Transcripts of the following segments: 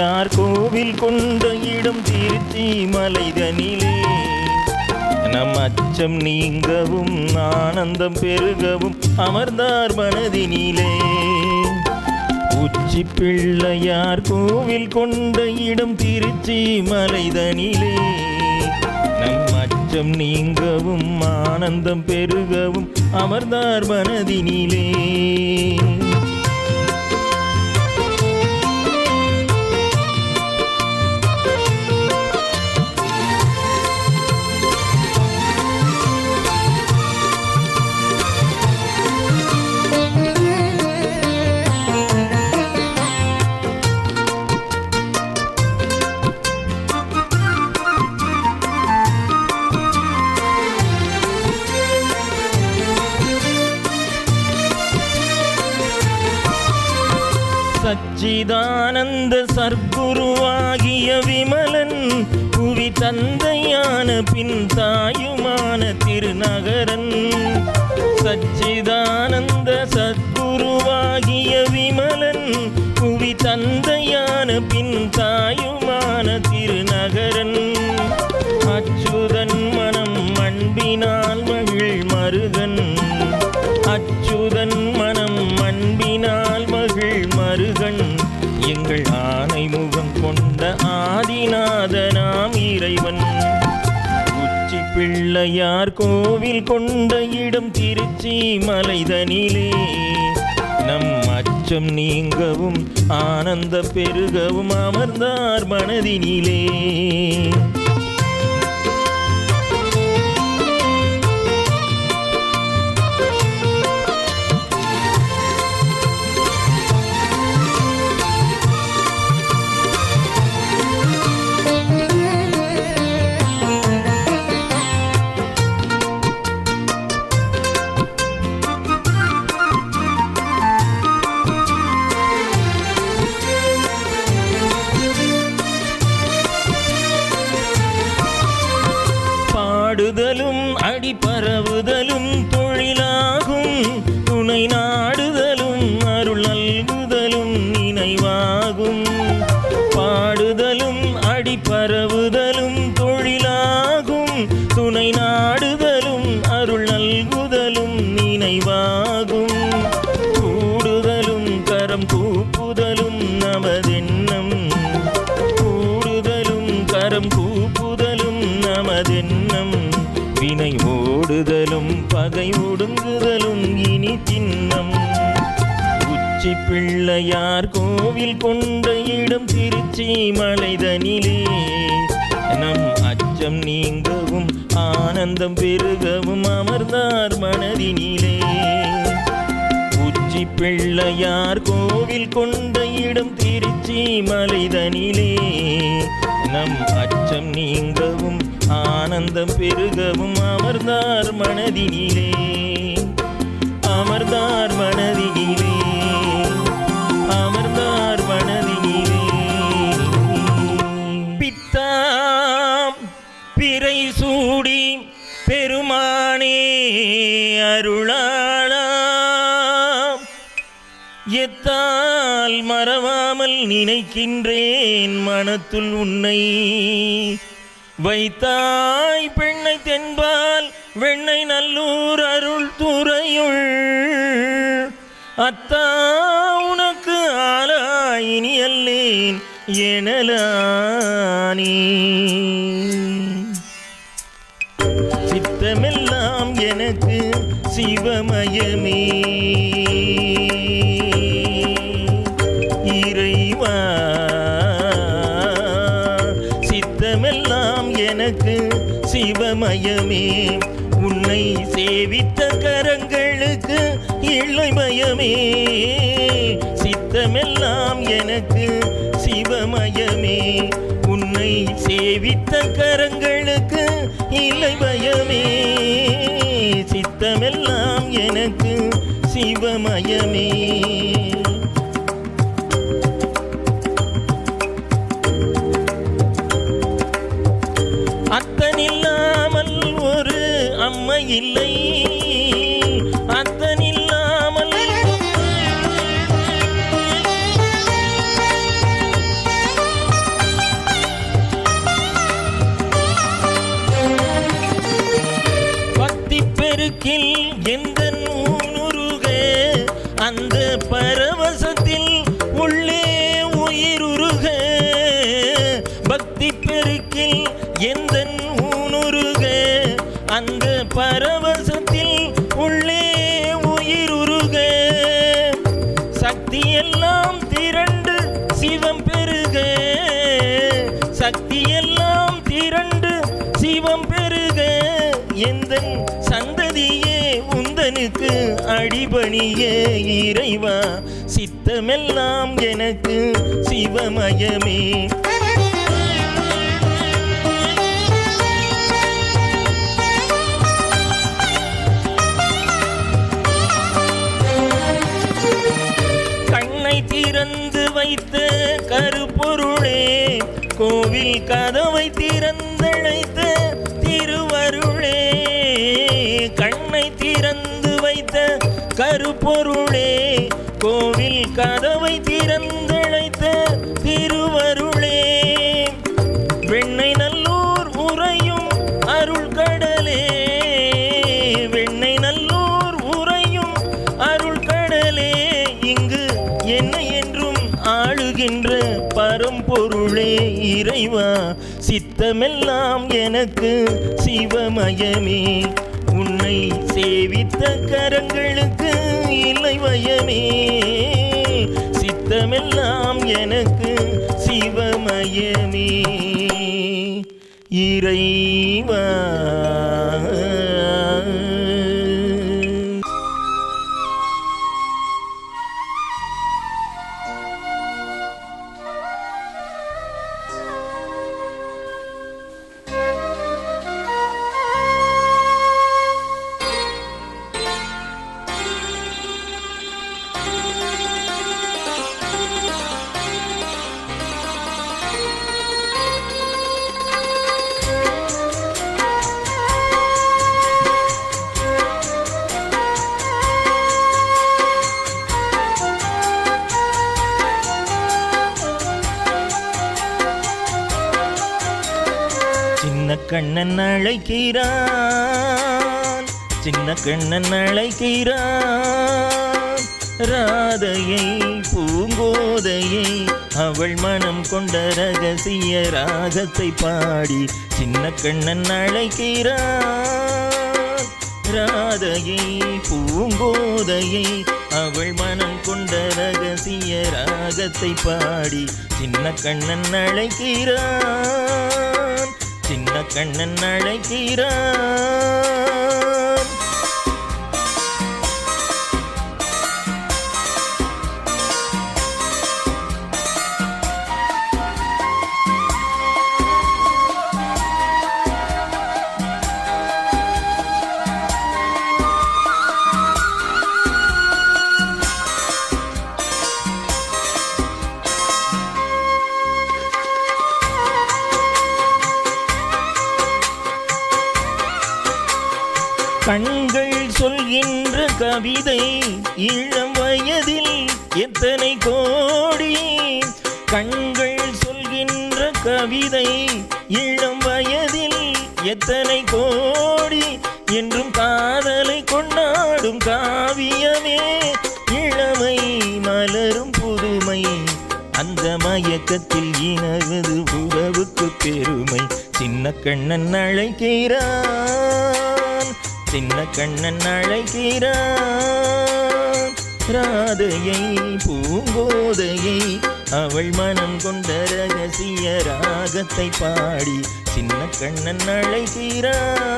பிள்ளையார் கோவில் கொண்ட இடம் திருச்சி மலைதனிலே நம் அச்சம் நீங்கவும் ஆனந்தம் பெருகவும் அமர்ந்தார் மனதினிலே. உச்சி பிள்ளையார் கோவில் கொண்ட இடம் திருச்சி மலைதனிலே நம் அச்சம் நீங்கவும் ஆனந்தம் பெருகவும் அமர்ந்தார் மனதினிலே. சச்சிதானந்த சர்க்குருவாகிய விமலன் புவி தந்தையான பின் தாயுமான திருநகரன். சச்சிதானந்த சத்குருவாகிய விமலன் புவி தந்தையான பின் தாயுமான திருநகரன். அச்சுதன் மனம் அன்பினால் மகிழ் மருகன். அச்சுதன் மனம் அன்பினால் மகிழ் மருகன். எங்கள் ஆனை முகம் கொண்ட ஆதிநாதனாம் இறைவன். உச்சி பிள்ளையார் கோவில் கொண்ட இடம் திருச்சி மலைதனிலே நம் அச்சம் நீங்கவும் ஆனந்த பெருகவும் அமர்ந்தார் மனதினிலே. பாடுதலும் அடி பரவுதலும் தொழிலாகும். துணை நாடுதலும் அருள் நல்குதலும் நினைவாகும். பாடுதலும் அடி பரவுதலும் தொழிலாகும். துணை நாடுதலும் அருள் நல்குதலும் நினைவாகும். கூடுதலும் கரம் கூப்புதலும் நமதெண்ணம். கூடுதலும் கரம் கூப்புதலும் நமதெண்ணம். வினை ஓடுதலும் பகை ஒடுங்குதலும் இனி சின்னம். உச்சி பிள்ளையார் கோவில் கொண்ட இடம் திருச்சி மலைதனிலே நம் அச்சம் நீங்கவும் ஆனந்தம் பெருகவும் அமர்ந்தார் மனதினிலே. உச்சி பிள்ளையார் கோவில் கொண்ட இடம் திருச்சி மலைதனிலே நம் அச்சம் நீங்கவும் ஆனந்தம் பெருகவும் அமர்ந்தார் மனதினிலே. அமர்ந்தார் மனதினிலே. அமர்ந்தார் மனதினிலே. பித்தாம் பிறை சூடி பெருமானே அருளாளாம். எத்தால் மறவாமல் நினைக்கின்றேன் மனத்துள் உன்னை. வைத்தாய் பெண்ணை தென்பால் வெண்ணை நல்லூர் அருள் துறையுள். அத்தா உனக்கு ஆளாயினி அல்லேன் எனலானே. சித்தமெல்லாம் எனக்கு சிவமயமே இறைவா. சித்தமெல்லாம் எனக்கு சிவமயமே. உன்னை சேவித்த கரங்களுக்கு இல்லை பயமே. சித்தமெல்லாம் எனக்கு சிவமயமே. உன்னை சேவித்த கரங்களுக்கு இல்லை பயமே. சித்தமெல்லாம் எனக்கு சிவமயமே. அத்தனில்லாமல் ஒரு அம்மை இல்லை. அடிபணிய இறைவா சித்தமெல்லாம் எனக்கு சிவமயமே. கண்ணை திறந்து வைத்த கருப்பொருளே, கோவில் கதவை திறந்தழைத்த திருவருளே. கண்ணை திறந்து வைத்த கருப்பொருளே, கோவில் கதவை திறந்தழைத்த திருவருளே. வெண்ணை நல்லூர் உறையும் அருள் கடலே, வெண்ணை நல்லூர் உறையும் அருள் கடலே. இங்கு என்னை என்றும் ஆளுகின்ற பரம்பொருளே இறைவா சித்தமெல்லாம் எனக்கு சிவமயமே. உன்னை சேவித்த கரங்களுக்கு இல்லை வயமே. சித்தமெல்லாம் எனக்கு சிவமயமே இறைவா. சின்ன கண்ணன் அழைக்கிறான், சின்ன கண்ணன் அழைக்கிறான். ராதையை பூங்கோதையை அவள் மனம் கொண்ட ரகசிய ராகத்தை பாடி சின்ன கண்ணன் அழைக்கிறான். ராதையை பூங்கோதையை அவள் மனம் கொண்ட ரகசிய ராகத்தை பாடி சின்ன கண்ணன் அழைக்கிறான், சின்ன கண்ணன் அழைக்கிறான். கண்கள் சொல்கின்ற கவிதை இளம் வயதில் எத்தனை கோடி. கண்கள் சொல்கின்ற கவிதை இளம் வயதில் எத்தனை கோடி. என்றும் காதலை கொண்டாடும் காவியமே இளமை மலரும் புதுமை. அந்த மயக்கத்தில் இனகுது உறவுக்கு பெருமை. சின்ன கண்ணன் அழைக்கிறான், சின்ன கண்ணன் அழைக்கிறான். ராதையை பூங்கோதையை அவள் மனம் கொண்ட ரகசிய ராகத்தை பாடி சின்ன கண்ணன் அழைக்கிறான்.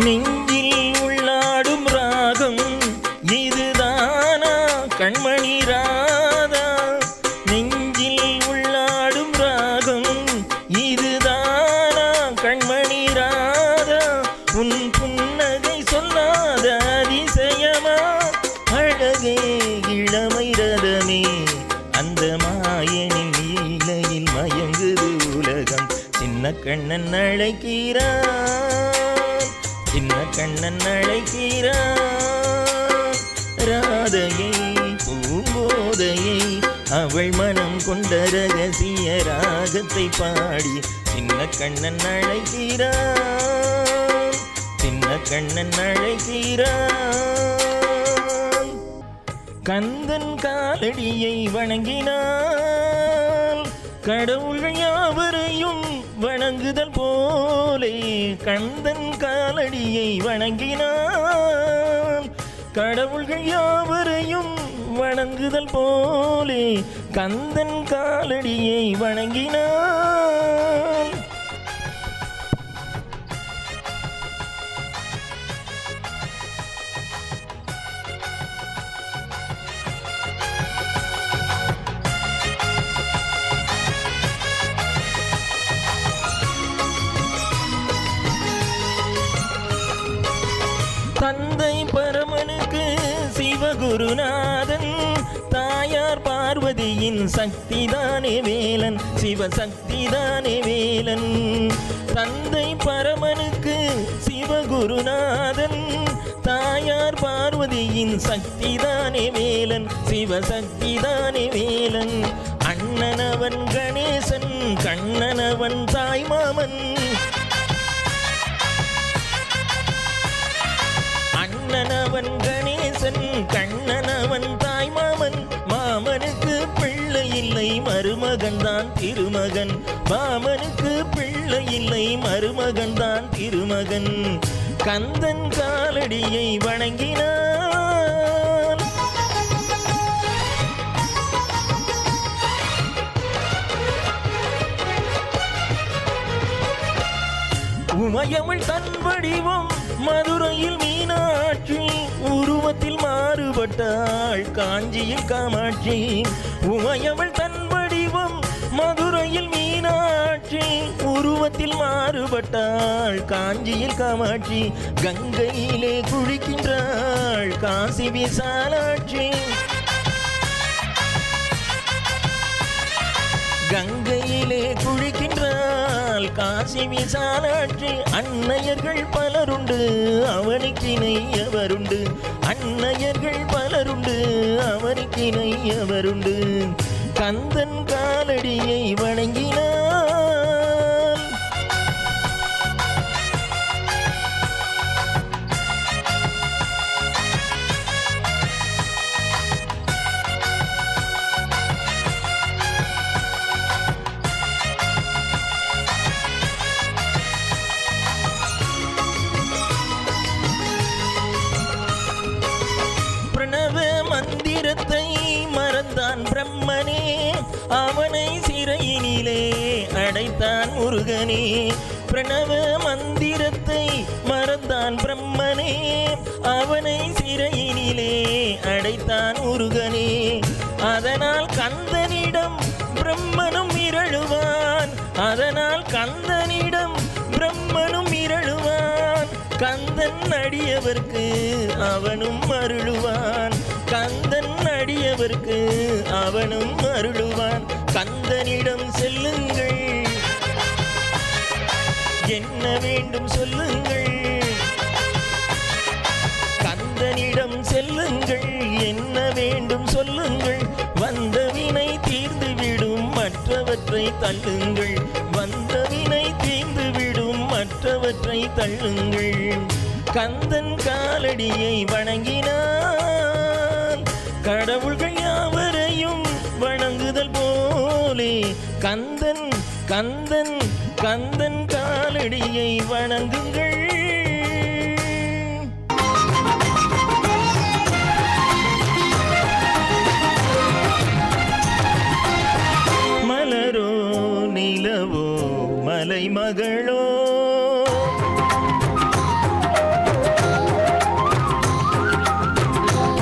நெஞ்சில் உள்ளாடும் ராகம் இதுதானா கண்மணி ராதா. நெஞ்சில் உள்ளாடும் ராகம் இதுதானா கண்மணி ராதா. உன் புன்னகை சொல்லாத அதிசயமா அழகே இளமை ரதமே. அந்த மாயனின் நீலையில் மயங்குது உலகம். சின்ன கண்ணன் அழைக்கிறான், சின்ன கண்ணன் அழைக்கிறான். ராதையை பூங்கோதையை அவள் மனம் கொண்ட ரகசிய ராகத்தை பாடி சின்ன கண்ணன் அழைக்கிறான், சின்ன கண்ணன் அழைக்கிறான். கந்தன் காலடியை வணங்கினால் கடவுள்கள் யாவரையும் வணங்குதல் போலே. கந்தன் காலடியை வணங்கினால் கடவுள்கள் யாவரையும் வணங்குதல் போலே. கந்தன் காலடியை வணங்கினால் தந்தை பரமனுக்கு சிவகுருநாதன், தாயார் பார்வதியின் சக்திதானே வேலன், சிவசக்திதானே வேலன். தந்தை பரமனுக்கு சிவகுருநாதன், தாயார் பார்வதியின் சக்திதானே வேலன், சிவசக்திதானே வேலன். அண்ணனவன் கணேசன், கண்ணனவன் தாய்மாமன். அண்ணனவன் கணேசன், கண்ணனவன் தாய்மாமன். மாமனுக்கு பிள்ளை இல்லை, மருமகன் தான் திருமகன். மாமனுக்கு பிள்ளை இல்லை, மருமகன் தான் திருமகன். கந்தன் காலடியை வணங்கினான் உமையவள் தன் வடிவம் மதுரையில் மீனாட்சி, உருவத்தில் மாறுபட்டாள் காஞ்சியில் காமாட்சி. உமையவள் தன் வடிவம் மதுரையில் மீனாட்சி, உருவத்தில் மாறுபட்டாள் காஞ்சியில் காமாட்சி. கங்கையிலே குளிக்கின்றாள் காசி விசாலாட்சி. கங்கையிலே குளிக்கின்றாள் காசி விசாலாட்சி. அன்னையர்கள் பலருண்டு அவனுக்கிணை அவருண்டு, அன்னையர்கள் பலருண்டு அவனுக்கிணை அவருண்டு. கந்தன் காலடியை வணங்கினான் மந்திரத்தை மறந்தான் பிரம்மனே, அவனை சிறையினிலே அடைத்தான் முருகனே. பிரணவ மந்திரத்தை மறந்தான் பிரம்மனே, அவனை சிறையினிலே அடைத்தான் முருகனே. அதனால் கந்தனிடம் பிரம்மனும் மிரளுவான், அதனால் கந்தனிடம் பிரம்மனும் மிரளுவான். கந்தன் அடியவர்க்கு அவனும் அருளுவான், கந்தன் அடியவர்க்கு அவனும் அருளுவான். கந்தனிடம் செல்லுங்கள், என்ன வேண்டும் சொல்லுங்கள். கந்தனிடம் செல்லுங்கள், என்ன வேண்டும் சொல்லுங்கள். வந்த வினை தீர்ந்துவிடும் மற்றவற்றை தள்ளுங்கள், வந்த வினை தீர்ந்துவிடும் மற்றவற்றை தள்ளுங்கள். கந்தன் காலடியை வணங்கினான் கடவுள்கள் யாவரையும் வணங்குதல் போலே. கந்தன் கந்தன் கந்தன் காலடியை வணங்குங்கள். மலரோ நிலவோ மலைமகளோ,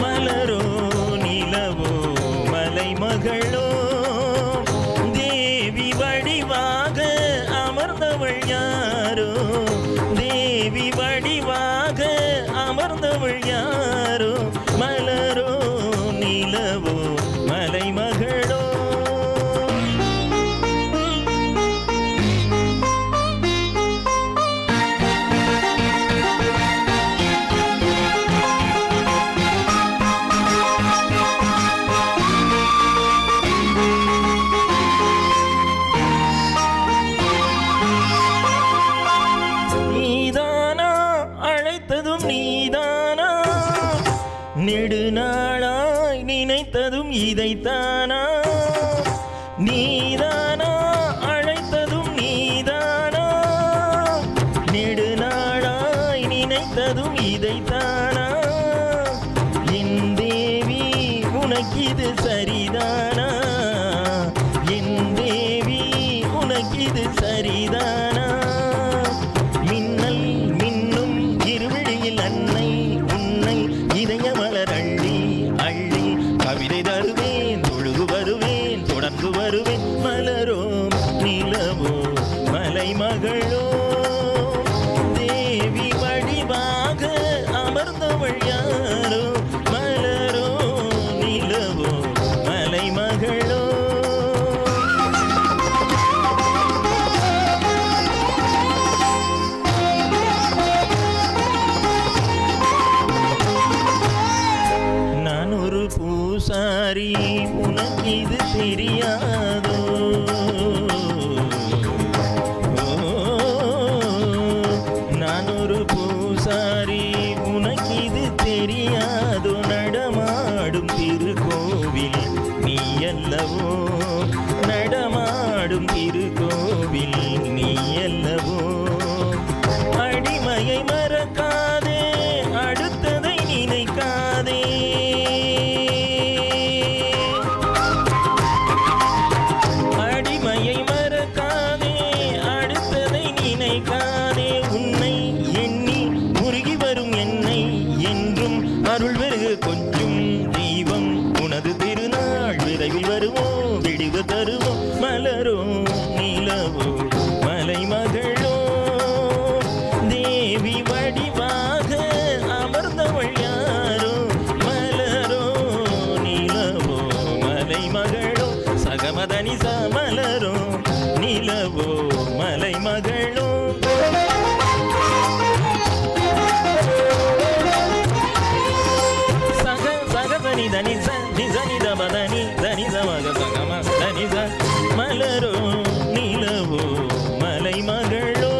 மலரோ நிலவோ மலைமகளோ, தேவி வடிவாக அமர்ந்தவள் யாரோ, தேவி வடிவாக அமர்ந்தவள் யாரோ. மலரோ நிலவோ மலைமகளோ. இதைத்தானா, நீதானா அழைத்ததும் நீதானா, நெடுநாளாய் நினைத்ததும் இதைத்தானா, என் தேவி உனக்கிது சரிதானா, என் தேவி உனக்கிது சரிதானா. மின்னல் மின்னும் இருவிழியில் அன்னை உன்னை இதய மலர் அள்ளி அள்ளி கவிதை தருவேன், தொழுது வருவேன், தொடர்ந்து வருவேன். மலரோ நிலவோ மலைமகளோ தேவி வடிவாக அமர்ந்தவள் யாரோ, மலரோ நிலவோ மலைமகளோ. நான் ஒரு பூசாரி, உனக்கு இது தெரியாதோ, நான் ஒரு பூசாரி, உனக்கு இது தெரியாதோ, நடமாடும் திருக்கோவில் நீ அல்லவோ, நடமாடும் திருக்கோவில் நீ அல்லவோ. அடிமையை மறக்காதே, அடுத்ததை நினைக்காதே, அடிமையை மறக்காதே, அடுத்ததை நினைக்காதே. உன்னை எண்ணி முருகி வரும் என்னை என்றும் அருள் வருக கொஞ்சம் தெய்வம், உனது திருநாள் விரைவில் வருவோம், விடிவு தருவோம். மலரோ நிலவோ மலைமகளோ தேவி வடிவாக அமர்ந்தவள் யாரோ, மலரோ நிலவோ மலைமகளோ. சகமதனிச மலரோ நிலவோ மலைமகளோ. சக சகதனி தனிச நிசனி தபதனி தனிச மக சகம தனிச மலரோ நிலவோ மலைமகளோ.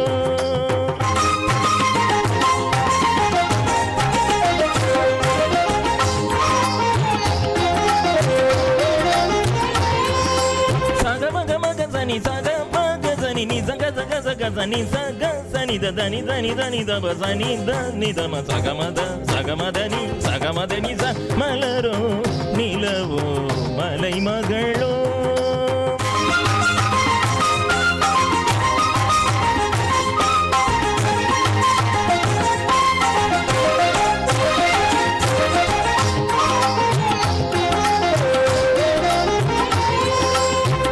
சகமகமகசனி சகமகசனி நி சக சக சகசனி சகசனி தனி தனி தனி தபசனி தனி தம சகமத சகமதனி சகமதனி ச மலரோ நிலவோ மலைமகளோ.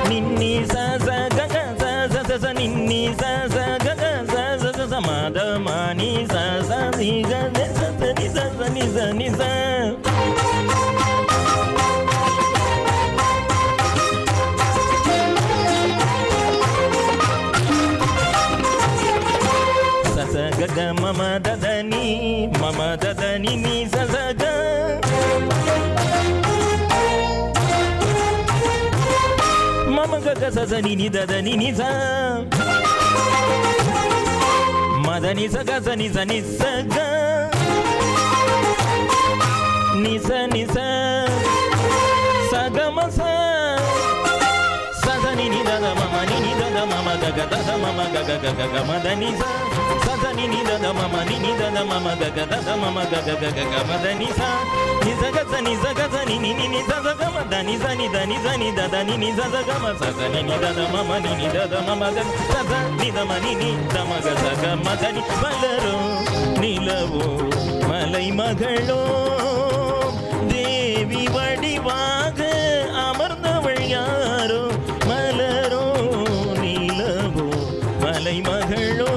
நின்னி ச கக ச நின்னி ச கக ச மத மானி ச தி க ச நி ச நி ச நி ச. ச கக மம ததனி மம ததனி நி ச க மம கக ச நி நி ததனி நி ச மதனி ச க ச நி ச நி ச க நி ச நி ச சகம ச சதனி நி தத மம நி நி தத மம கக தத மம கக கக க மதனி ச சதனி நி தத மம நி நி தத மம கக தத மம கக கக க மதனி ச நி ச க ச நி ச க ச நி நி நி ச ச க ம தனி ச நி தனி ச நி தத நி நி ச ச க ம ச ச நி நி தத மம நி நி தத மம க ச ச நி த ம நி நி த ம க ச க ம தனி. மலரோ நிலவோ மலைமகளோ தேவி வடிவாக அமர்ந்தவள் யாரோ, மலரோ நிலவோ மலைமகளோ.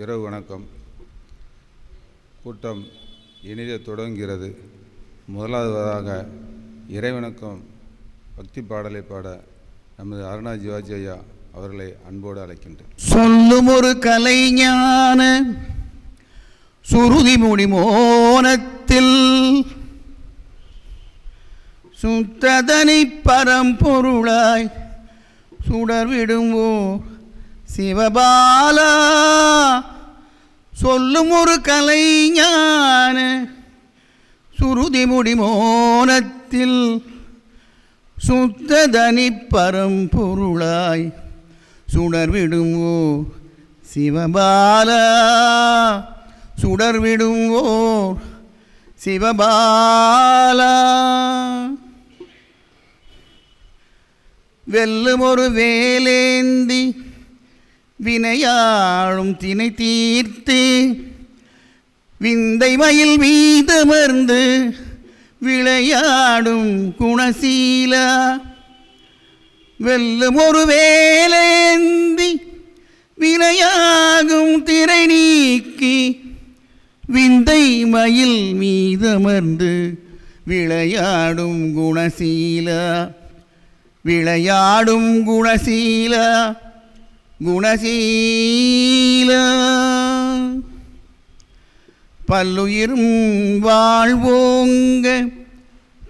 இரவு வணக்கம். கூட்டம் இனிதே தொடங்குகிறது. முதலாவதாக இறைவணக்கம் பக்தி பாடலை பாட நமது அருணா ஜிவாஜி ஐயா அவர்களை அன்போடு அழைக்கின்றேன். சொல்லும் ஒரு கலைஞான சுருதி முடிமோனத்தில் சுத்ததனி பரம்பொருளாய் சுடர்விடும்போ சிவபாலா சொல்லும் ஒரு கலைஞான சுருதி முடிமோனத்தில் சுத்ததனி பரம்பொருளாய் சுடர்விடும்போ சிவபாலா சுடர்விடும்போ சிவபாலா வெல்லும் ஒரு வேலேந்தி வினையாளும் தினை தீர்த்து விந்தை மயில் மீதமர்ந்து விளையாடும் குணசீலா வெல்லும் ஒரு வேலேந்தி வினையாகும் திரை நீக்கி விந்தை மயில் மீதமர்ந்து விளையாடும் குணசீலா விளையாடும் குணசீலா குணசீலா பல்லுயிரும் வாழ்வோங்க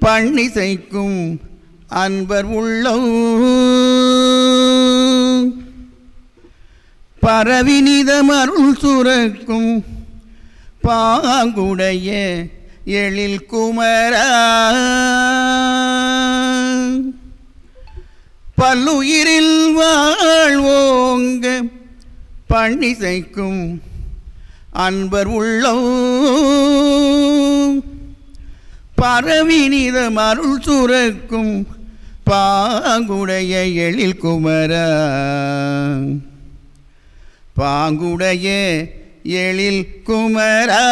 பண்ணிசைக்கும் அன்பர் உள்ளம் பரவினிதமருள் சுரக்கும் பாங்குடைய எழில் குமரா பல்லுயிரில் வாழ்வோங்க பண்ணிசைக்கும் அன்பர் உள்ளம் பரவினிதம் அருள் சுரக்கும் பாங்குடைய எழில் குமரா பாங்குடைய எழில் குமரா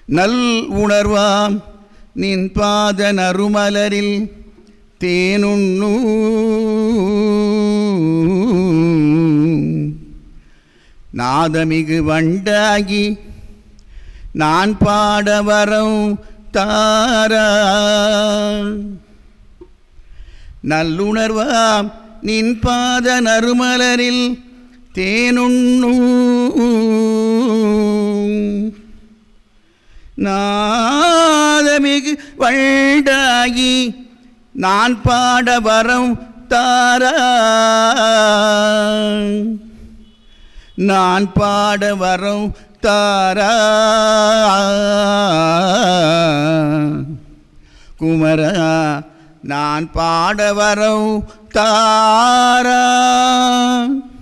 நல் உணர்வாம் நின் பாத நறுமலரில் தேனுண்ணு நாதமிகு வண்டாகி நான் பாட வரம் தாரா நல்லுணர்வாம் நின் பாத நறுமலரில் தேனுண்ணு நாதமிகு வண்டாகி நான் பாட வரம் தாரா நான் பாட வரம் தாரா குமரா நான் பாட வரம் தாரா